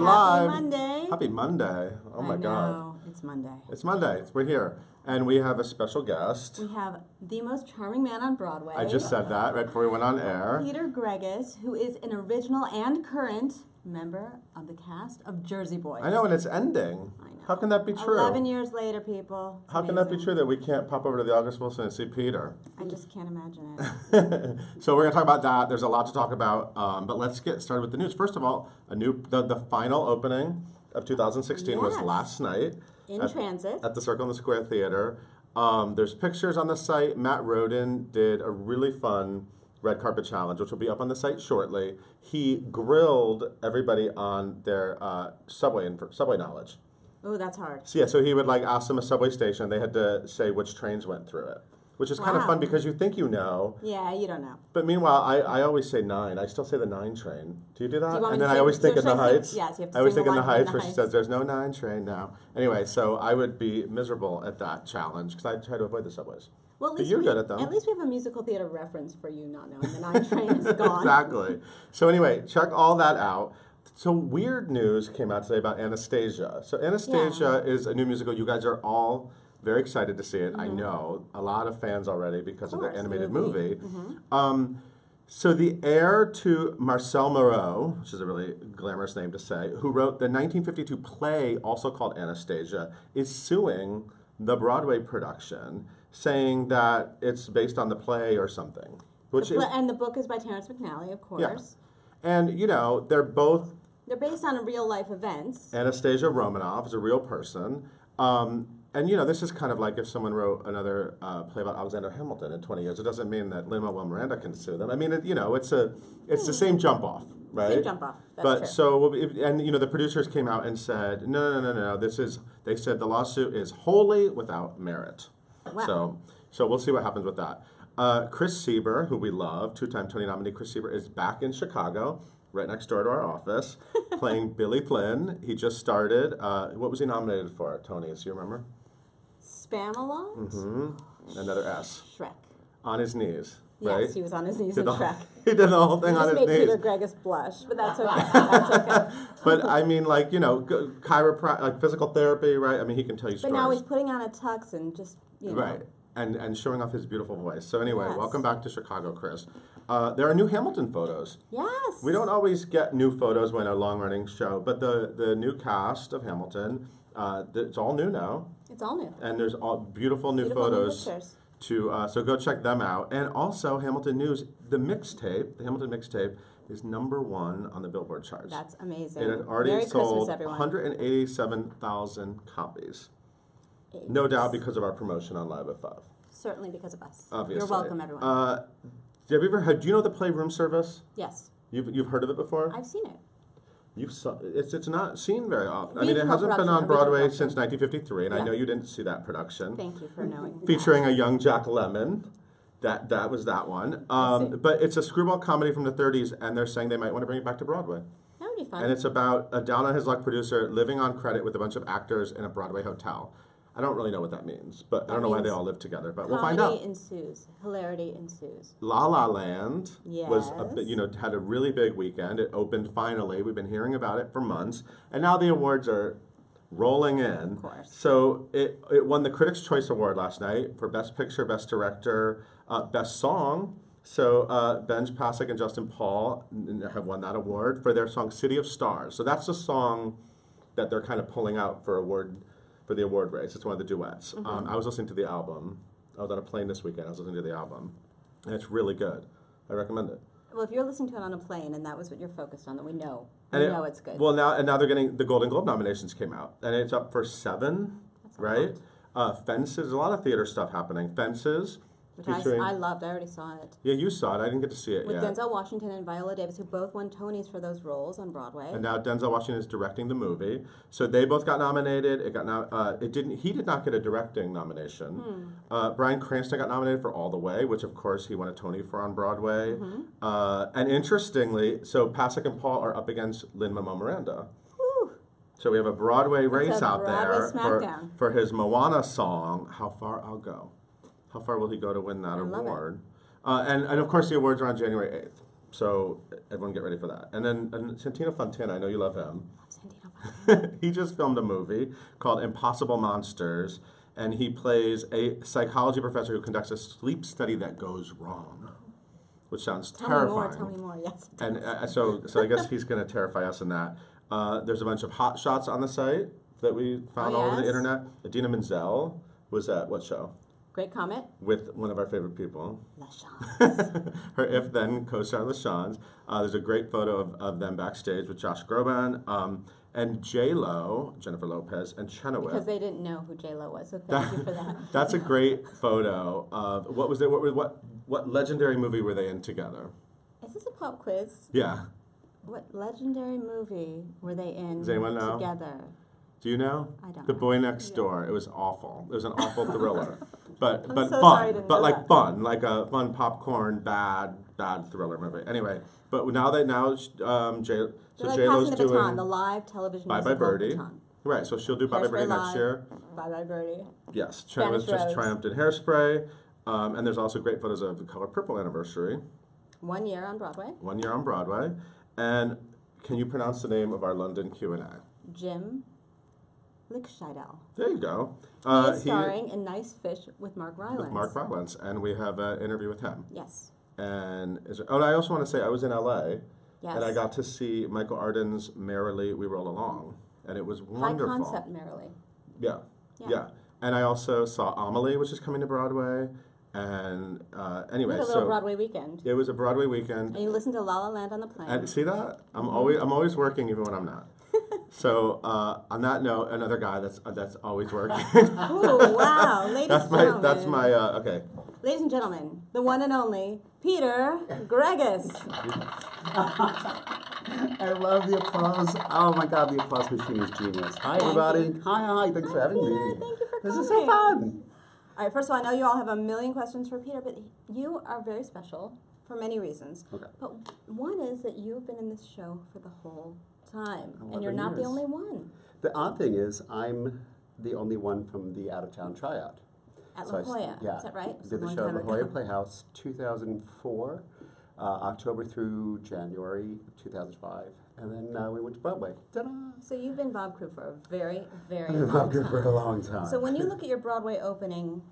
live. Monday. Happy Monday. Oh my God. It's Monday. It's Monday. We're here. And we have a special guest. We have the most charming man on Broadway. I just said that right before we went on air. Peter Gregus, who is an original and current member of the cast of Jersey Boys. I know, and it's ending. I know. How can that be true? 11 years later, people. It's How can that be true that we can't pop over to the August Wilson and see Peter? I just can't imagine it. So we're going to talk about that. There's a lot to talk about, but let's get started with the news. First of all, the final opening of 2016 was last night. In transit. At the Circle in the Square Theater. There's pictures on the site. Matt Roden did a really fun red carpet challenge, which will be up on the site shortly. He grilled everybody on their subway knowledge. Oh, that's hard. So he would ask them a subway station. They had to say which trains went through it, which is kind of fun because you think you know. Yeah, you don't know. But meanwhile, I always say 9. I still say the 9 train. Do you do that? Do you want and me then to I always think in the Heights. Yes, you have to I always think in the line Heights where she says there's no 9 train now. Anyway, so I would be miserable at that challenge because I try to avoid the subways. Well, at least you're good at them. At least we have a musical theater reference for you not knowing the 9 train is gone. Exactly. So anyway, check all that out. So weird news came out today about Anastasia. So Anastasia is a new musical. You guys are all very excited to see it. I know a lot of fans already because of the animated movie. So the heir to Marcel Moreau, which is a really glamorous name to say, who wrote the 1952 play, also called Anastasia, is suing the Broadway production, saying that it's based on the play or something. And the book is by Terrence McNally, of course. Yeah. And, they're based on real life events. Anastasia Romanoff is a real person. And, this is kind of like if someone wrote another play about Alexander Hamilton in 20 years. It doesn't mean that Lin-Manuel Miranda can sue them. I mean, it's the same jump off, right? Same jump off. That's true. The producers came out and said, no. They said the lawsuit is wholly without merit. Wow. So we'll see what happens with that. Chris Sieber, who we love, 2-time Tony nominee Chris Sieber, is back in Chicago, right next door to our office, playing Billy Flynn. He just started. What was he nominated for, Tony? Do you remember? Spamalot? Mm-hmm. Another S. Shrek. On his knees, right? Yes, he was on his knees in Shrek. He did the whole thing on his knees. Just made Peter Gregus blush, but that's okay. That's okay. But I mean, chiropractic, physical therapy, right? I mean, he can tell you stories. But now he's putting on a tux and just, Right. And showing off his beautiful voice. So anyway, welcome back to Chicago, Chris. There are new Hamilton photos. Yes. We don't always get new photos when a long-running show, but the new cast of Hamilton, it's all new now. It's all new. And there's all beautiful new photos. New pictures. So go check them out. And also, Hamilton News, the Hamilton mixtape, is #1 on the Billboard charts. That's amazing. It had already sold 187,000 copies. No doubt because of our promotion on Live at 5. Certainly because of us. Obviously. You're welcome, everyone. Do you know the play Room Service? Yes. You've heard of it before? I've seen it. It's not seen very often. I mean, it hasn't been on Broadway since 1953, and I know you didn't see that production. Thank you for knowing. Featuring a young Jack Lemmon. That was that one. But it's a screwball comedy from the 30s, and they're saying they might want to bring it back to Broadway. That would be fun. And it's about a down-on-his-luck producer living on credit with a bunch of actors in a Broadway hotel. I don't really know what that means, but I don't know why they all live together, but we'll find out. Comedy ensues. Hilarity ensues. La La Land was Yes. had a really big weekend. It opened finally. We've been hearing about it for months, and now the awards are rolling in. Of course. So it won the Critics' Choice Award last night for Best Picture, Best Director, Best Song. So Benj Pasek and Justin Paul have won that award for their song "City of Stars." So that's the song that they're kind of pulling out for the award race. It's one of the duets. I was listening to the album. I was on a plane this weekend. I was listening to the album, and it's really good. I recommend it. Well, if you're listening to it on a plane and that was what you're focused on, then we know. We know it's good. Well, now they're getting the Golden Globe nominations came out, and it's up for 7, right? Fences, a lot of theater stuff happening. Fences. Which I loved. I already saw it. Yeah, you saw it. I didn't get to see it yet. With Denzel Washington and Viola Davis, who both won Tonys for those roles on Broadway. And now Denzel Washington is directing the movie. So they both got nominated. He did not get a directing nomination. Bryan Cranston got nominated for All the Way, which of course he won a Tony for on Broadway. And interestingly, so Pasek and Paul are up against Lin-Manuel Miranda. Whew. So we have a Broadway race out there smackdown. for his Moana song, How Far I'll Go. How far will he go to win that award? And of course the awards are on January 8th. So everyone get ready for that. And then Santino Fontana, I know you love him. Santino Fontana. He just filmed a movie called Impossible Monsters, and he plays a psychology professor who conducts a sleep study that goes wrong, which sounds terrifying. Tell me more, yes. And so I guess he's going to terrify us in that. There's a bunch of hot shots on the site that we found all over the internet. Idina Menzel was at what show? Great comment. With one of our favorite people. LaShawn. Her If Then co-star LaShawn's. There's a great photo of them backstage with Josh Groban and J-Lo, Jennifer Lopez, and Chenoweth. Because they didn't know who J-Lo was, so thank you for that. That's a great photo of, what legendary movie were they in together? Is this a pop quiz? Yeah. What legendary movie were they in Does anyone know? together? Do you know? I don't The know. Boy Next Door. It was awful. It was an awful thriller. But I'm so fun. sorry to know But like that. fun. Like a fun popcorn, bad thriller movie. Anyway, but now They're like J-Lo's passing the baton, doing the live television Bye Bye musical Birdie. baton. Right, so she'll do Bye Bye Birdie Hairspray next Live. year. Bye Bye Birdie. Yes, Spanish Chenoweth just Rose. triumphed in Hairspray. And there's also great photos of the Color Purple anniversary. 1 year on Broadway. 1 year on Broadway. And can you pronounce the name of our London Q&A? Jim Lickscheidel. There you go. He is starring in Nice Fish with Mark Rylance. With Mark Rylance, and we have an interview with him. Yes. And I also want to say I was in LA, Yes. and I got to see Michael Arden's "Merrily We Roll Along," and it was wonderful. High concept, merrily. Yeah, Yeah. yeah. And I also saw Amelie, which is coming to Broadway. And anyway, You had a little Broadway weekend. it was a Broadway weekend. And you listened to La La Land on the plane. And see that? I'm always working even when I'm not. So on that note, another guy that's always working. Ooh, wow. Ladies and gentlemen. That's my okay. Ladies and gentlemen, the one and only Peter Gregus. I love the applause. Oh my God, the applause machine is genius. Hi, everybody. Hi. Thanks for having me. Thank you for This is coming. so fun. All right, first of all, I know you all have a million questions for Peter, but you are very special for many reasons. Okay. But one is that you've been in this show for the whole time, and 11 you're not the years. only one The odd thing is, I'm the only one from the out-of-town tryout. at So La I s- Jolla. yeah, Is that right? Did the Long show at time La Jolla ago. Playhouse, 2004, October through January 2005, and then we went to Broadway. Ta-da! So you've been Bob Crew for a very, very I've been long Bob Crew time. for a long time. So when you look at your Broadway opening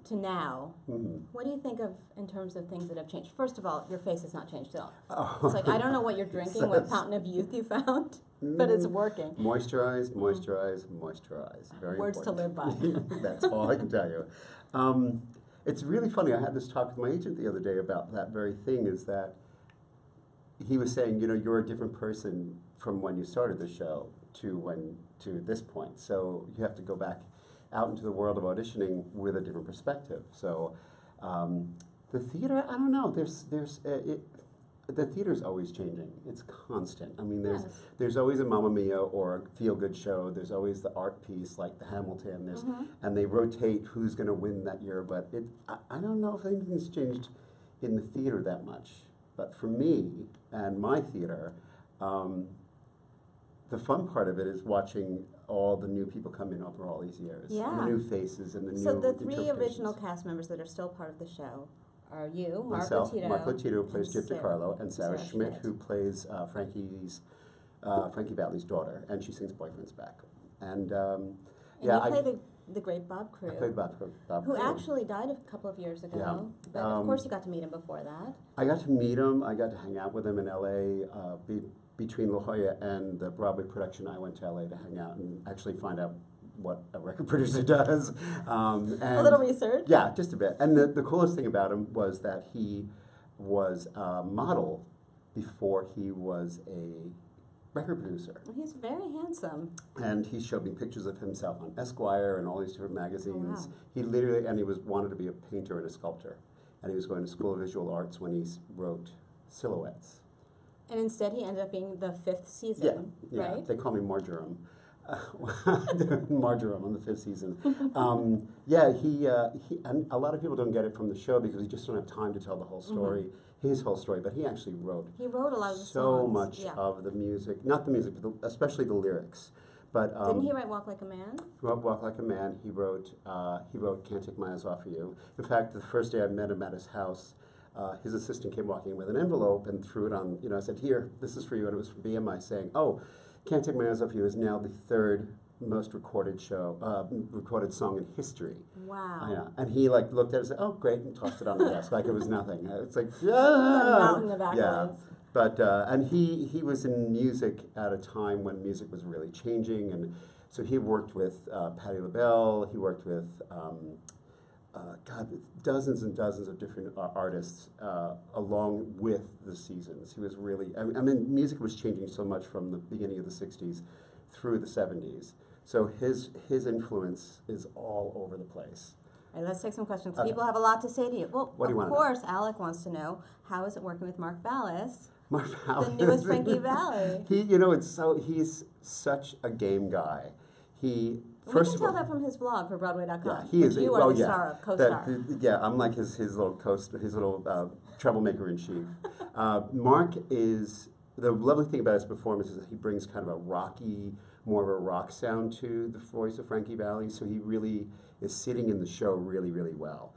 to now, Mhm. what do you think of in terms of things that have changed? First of all, your face has not changed at all. Oh. It's like, I don't know what you're drinking, what fountain of youth you found, but it's working. Moisturize. Very Words to live important. by. That's all I can tell you. It's really funny. I had this talk with my agent the other day about that very thing. Is that he was saying, you're a different person from when you started the show to this point. So you have to go back out into the world of auditioning with a different perspective. So the theater, I don't know. The theater's always changing. It's constant. I mean, Yes. there's always a Mamma Mia or a feel-good show. There's always the art piece like the Hamilton. And they rotate who's going to win that year. But I don't know if anything's changed in the theater that much. But for me and my theater, the fun part of it is watching all the new people come in over all these years. And Yeah. the new faces and the So new the three interpretations. original cast members that are still part of the show are you, Mark Myself, Latito, Mark Latito, who plays and Gyp DiCarlo, and Sarah Sarah Schmidt, Schmidt. who plays Frankie Valli's daughter, and she sings Boyfriend's Back. And And yeah, you play the great Bob Crew, I played Bob who Crew. actually died a couple of years ago. Yeah. But of course you got to meet him before that. I got to meet him. I got to hang out with him in L.A. Between La Jolla and the Broadway production, I went to L.A. to hang out and actually find out what a record producer does. And A little research. Yeah, just a bit. And the coolest thing about him was that he was a model before he was a record producer. He's very handsome. And he showed me pictures of himself on Esquire and all these different magazines. Oh, wow. He literally, and he wanted to be a painter and a sculptor. And he was going to School of Visual Arts when he wrote Silhouettes. And instead he ended up being the fifth season, Yeah. right? They call me Marjoram. Marjoram on the fifth season. Yeah, he and a lot of people don't get it from the show because we just don't have time to tell the whole story, his whole story. But he actually wrote He wrote a lot of the so songs. much Yeah. of the music, not the music, but especially the lyrics. But Didn't he write Walk Like a Man? wrote Walk Like a Man. He wrote Can't Take My Eyes Off of You. In fact, the first day I met him at his house, his assistant came walking in with an envelope and threw it on, I said, here, this is for you, and it was from BMI saying, oh, Can't Take My Eyes Off You is now the third most recorded recorded song in history. Wow. Yeah, and he looked at it and said, "Oh, great," and tossed it on the desk like it was nothing. It's like, A mountain of yeah. accolades. But and he was in music at a time when music was really changing, and so he worked with Patti LaBelle. He worked with dozens and dozens of different artists along with the seasons. He was really, I mean, music was changing so much from the beginning of the '60s through the '70s. So his influence is all over the place. All right, let's take some questions. Okay. People have a lot to say to you. Well, What do you of wanna know? course, Alec wants to know, how is it working with Mark Ballas, Mark the Ballas. newest Frankie Valli? He's such a game guy. We First can of tell all, that from his vlog for Broadway.com. yeah, he is. You are the star of, co-star. I'm like his little his little troublemaker in chief. Mark is, the lovely thing about his performance is that he brings kind of a rocky, more of a rock sound to the voice of Frankie Valli. So he really is sitting in the show really, really well.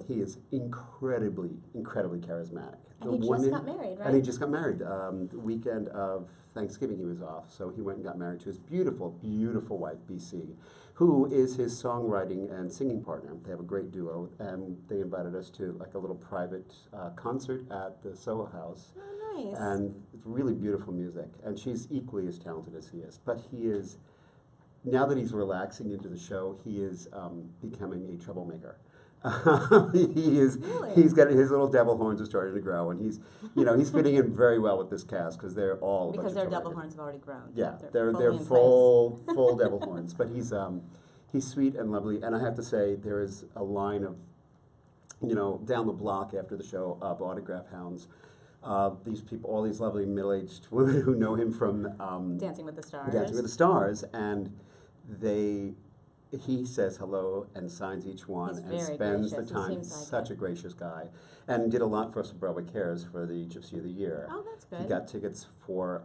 He is incredibly charismatic. And he just got married, right? And he just got married. The weekend of Thanksgiving he was off, so he went and got married to his beautiful, beautiful wife, BC, who is his songwriting and singing partner. They have a great duo, and they invited us to like a little private concert at the Soho House. Oh, nice. And it's really beautiful music, and she's equally as talented as he is. But he is, now that he's relaxing into the show, he is becoming a troublemaker. He is. Really? He's got his little devil horns are starting to grow, and he's fitting in very well with this cast because they're all Because a their bunch of devil troublemakers. horns have already grown. Yeah, fully they're in place. full devil horns. But he's sweet and lovely, and I have to say there is a line of, down the block after the show of autograph hounds. These people, all these lovely middle-aged women who know him from Dancing with the Stars. Dancing with the Stars, and he says hello and signs each one. He's And very spends the gracious. He time. seems like Such it. a gracious guy, and did a lot for us at Broadway Cares for the Gypsy of the Year. Oh, that's good. He got tickets for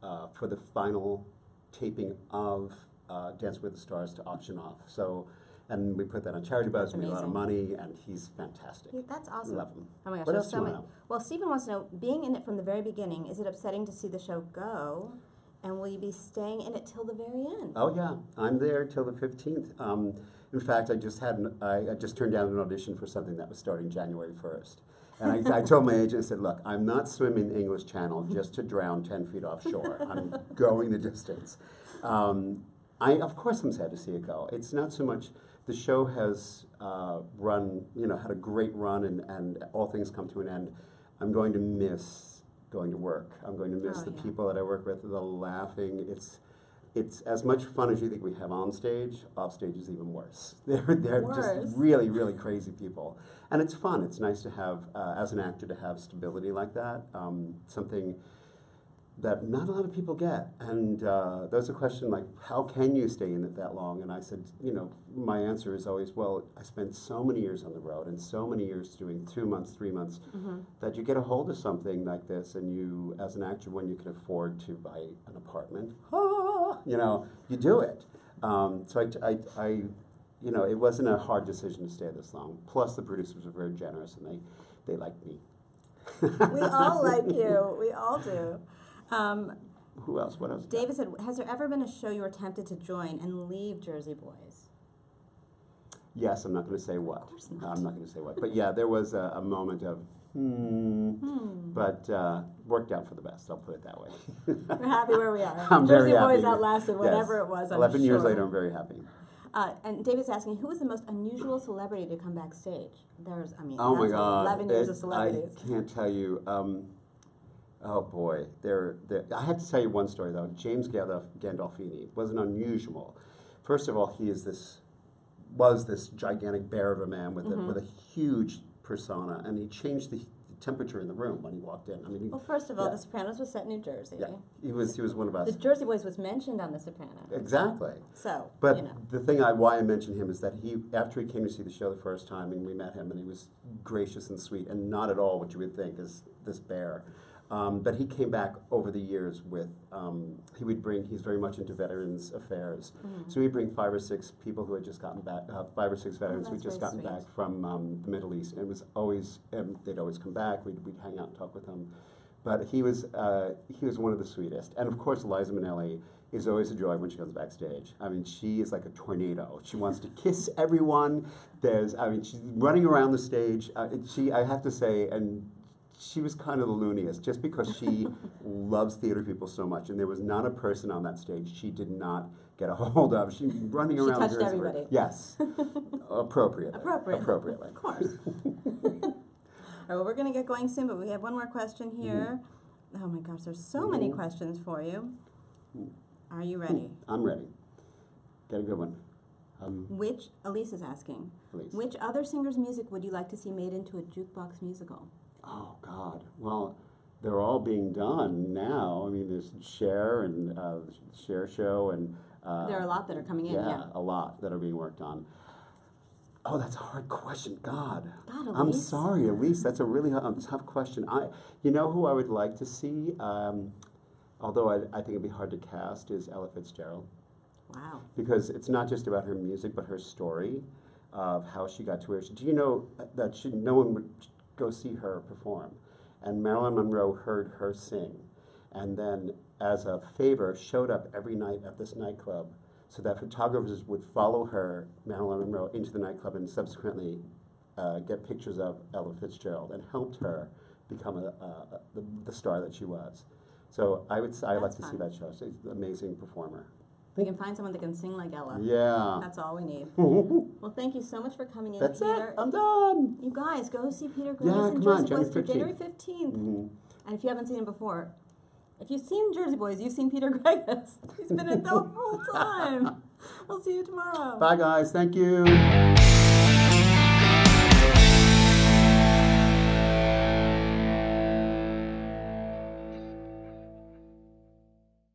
the final taping of Dancing with the Stars to auction off. So, and we put that on Charity Buzz. That's We made a lot of amazing. money, and he's fantastic. That's awesome. Love him. Oh my gosh, What there's else so do you many. wanna know? Well, Stephen wants to know, being in it from the very beginning, is it upsetting to see the show go? And will you be staying in it till the very end? Oh yeah, I'm there till the 15th. In fact, I just turned down an audition for something that was starting January 1st. And I told my agent, I said, look, I'm not swimming the English Channel just to drown 10 feet offshore. I'm going the distance. Of course I'm sad to see it go. It's not so much, the show has had a great run, and all things come to an end. I'm going to miss going to work. I'm going to miss Oh, the yeah. people that I work with, the laughing. It's as much fun as you think we have on stage. Off stage is even worse. They're Worse? just really, really crazy people. And it's fun. It's nice to have, as an actor, to have stability like that. Something that not a lot of people get. And there's a question like, how can you stay in it that long? And I said, my answer is always, well, I spent so many years on the road and so many years doing 2 months, 3 months, that you get a hold of something like this, and you, as an actor, when you can afford to buy an apartment, you do it. So it wasn't a hard decision to stay this long. Plus, the producers were very generous, and they liked me. We all like you. We all do. Who else? What else? David said, has there ever been a show you were tempted to join and leave Jersey Boys? Yes, I'm not going to say what. Of course not. I'm not going to say what. But yeah, there was a moment of, but worked out for the best. I'll put it that way. We're happy where we are. I'm Jersey very happy. Boys outlasted whatever Yes. it was, 11 years sure. later, I'm very happy. And David's asking, who was the most unusual celebrity to come backstage? Oh my that's God. 11 years of I celebrities. can't tell you. Oh boy, I have to tell you one story though. James Gandolfini wasn't unusual. First of all, he was this gigantic bear of a man with a huge persona, and he changed the temperature in the room when he walked in. I mean, Well, first of all, yeah. The Sopranos was set in New Jersey. Yeah, he was one of us. The Jersey Boys was mentioned on The Sopranos. Exactly. So, But the thing why I mentioned him is that after he came to see the show the first time, and we met him, and he was gracious and sweet, and not at all what you would think is this bear. But he came back over the years with, he's very much into veterans affairs. So he'd bring 5 or 6 people who had just gotten back, 5 or 6 veterans who had that's just very gotten sweet. back from the Middle East. And it was always, they'd always come back, we'd hang out and talk with them. But he was one of the sweetest. And of course, Liza Minnelli is always a joy when she comes backstage. I mean, she is like a tornado. She wants to kiss everyone. She's running around the stage. I have to say, and she was kind of the looniest, just because she loves theater people so much. And there was not a person on that stage she did not get a hold of. She running She around. touched here. everybody. Yes, appropriately. Appropriately. Of course. All right, well, we're going to get going soon, but we have one more question here. Oh my gosh, there's so many questions for you. Are you ready? I'm ready. Get a good one. Elise is asking, Please. which other singer's music would you like to see made into a jukebox musical? Oh God! Well, they're all being done now. I mean, there's Cher and the Cher Show, and There are a lot that are coming in, yeah. a lot that are being worked on. Oh, that's a hard question. God, God, I'm Elise. sorry, Elise. That's a really tough question. You know who I would like to see, although I think it'd be hard to cast, is Ella Fitzgerald, Wow. because it's not just about her music, but her story of how she got to where she. Do you know that no one would go see her perform, and Marilyn Monroe heard her sing, and then as a favor showed up every night at this nightclub, so that photographers would follow her, Marilyn Monroe, into the nightclub and subsequently get pictures of Ella Fitzgerald, and helped her become the star that she was. So I'd like to see that show. She's an amazing performer. We can find someone that can sing like Ella. Yeah. That's all we need. Well, thank you so much for coming in, That's Peter. it. I'm done. You guys, go see Peter Gregus Yeah, in come Jersey on, Boys January January 15th. And if you haven't seen him before, if you've seen Jersey Boys, you've seen Peter Gregus. He's been it the whole time. We'll see you tomorrow. Bye, guys. Thank you.